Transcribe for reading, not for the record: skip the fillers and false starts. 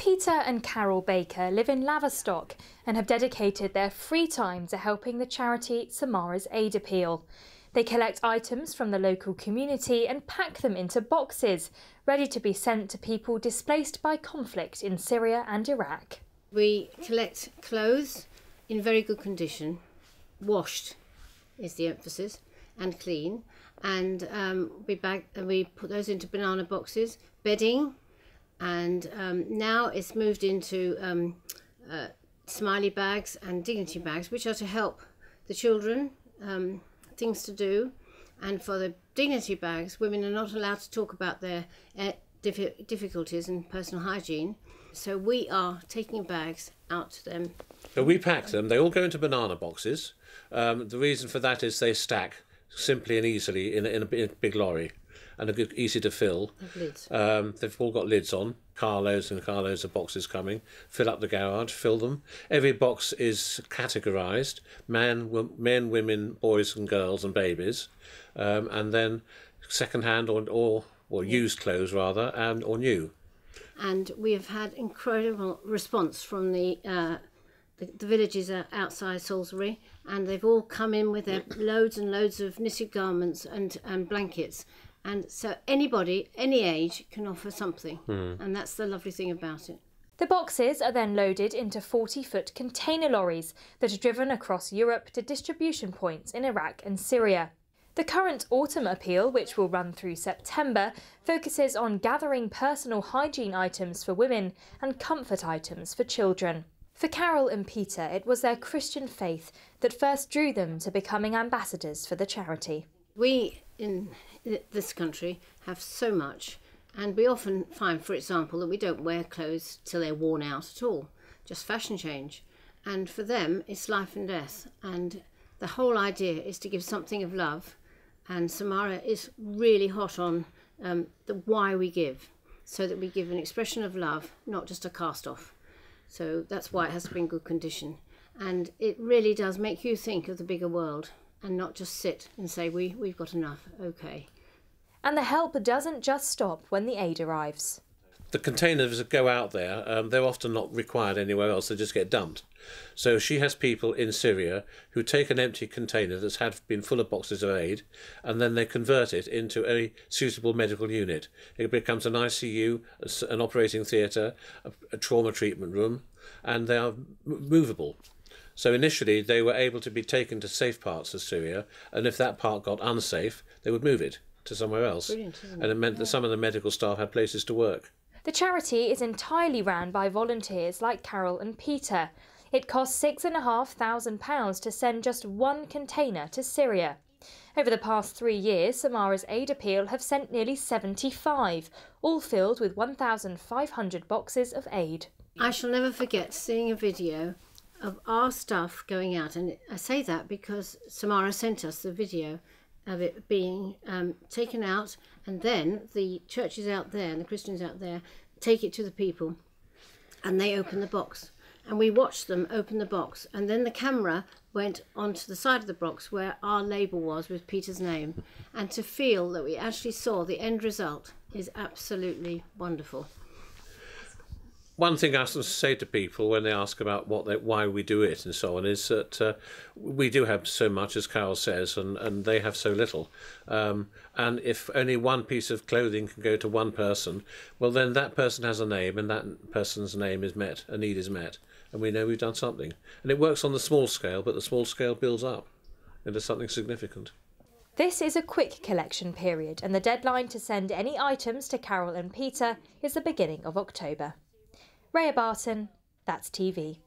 Peter and Carol Baker live in Laverstock and have dedicated their free time to helping the charity Samara's Aid Appeal. They collect items from the local community and pack them into boxes, ready to be sent to people displaced by conflict in Syria and Iraq. We collect clothes in very good condition, washed is the emphasis, and clean, and we put those into banana boxes, bedding, and now it's moved into smiley bags and dignity bags, which are to help the children, things to do. And for the dignity bags, women are not allowed to talk about their difficulties in personal hygiene, so we are taking bags out to them. So we pack them, they all go into banana boxes. The reason for that is they stack simply and easily in a big lorry, and are easy to fill. Lids. They've all got lids on, carloads and carloads of boxes coming. Fill up the garage, fill them. Every box is categorised: men, women, boys and girls and babies, and then second-hand or used clothes rather, or new. And we have had incredible response from the villages outside Salisbury, and they've all come in with their loads and loads of knitted garments and blankets. And so anybody, any age, can offer something. And that's the lovely thing about it. The boxes are then loaded into 40-foot container lorries that are driven across Europe to distribution points in Iraq and Syria. The current autumn appeal, which will run through September, focuses on gathering personal hygiene items for women and comfort items for children. For Carol and Peter, it was their Christian faith that first drew them to becoming ambassadors for the charity. We in this country have so much, and we often find, for example, that we don't wear clothes till they're worn out at all, just fashion change. And for them, it's life and death. And the whole idea is to give something of love. And Samara is really hot on the why we give, so that we give an expression of love, not just a cast-off. So that's why it has to be in good condition. And it really does make you think of the bigger world and not just sit and say, we've got enough, okay. And the help doesn't just stop when the aid arrives. The containers that go out there, they're often not required anywhere else, they just get dumped. So she has people in Syria who take an empty container that's been full of boxes of aid, and then they convert it into a suitable medical unit. It becomes an ICU, an operating theatre, a trauma treatment room, and they are movable. So initially they were able to be taken to safe parts of Syria, and if that part got unsafe, they would move it to somewhere else. Brilliant, isn't it? And it meant that some of the medical staff had places to work. The charity is entirely run by volunteers like Carol and Peter. It costs £6,500 to send just one container to Syria. Over the past 3 years, Samara's Aid Appeal have sent nearly 75, all filled with 1,500 boxes of aid. I shall never forget seeing a video of our stuff going out, and I say that because Samara sent us the video of it being taken out, and then the churches out there and the Christians out there take it to the people, and they open the box, and we watched them open the box, and then the camera went onto the side of the box where our label was with Peter's name, and to feel that we actually saw the end result is absolutely wonderful. One thing I say to people when they ask about why we do it and so on is that we do have so much, as Carol says, and they have so little. And if only one piece of clothing can go to one person, well then that person has a name, and that person's name is met, a need is met, and we know we've done something. And it works on the small scale, but the small scale builds up into something significant. This is a quick collection period, and the deadline to send any items to Carol and Peter is the beginning of October. Rhaya Barton, That's TV.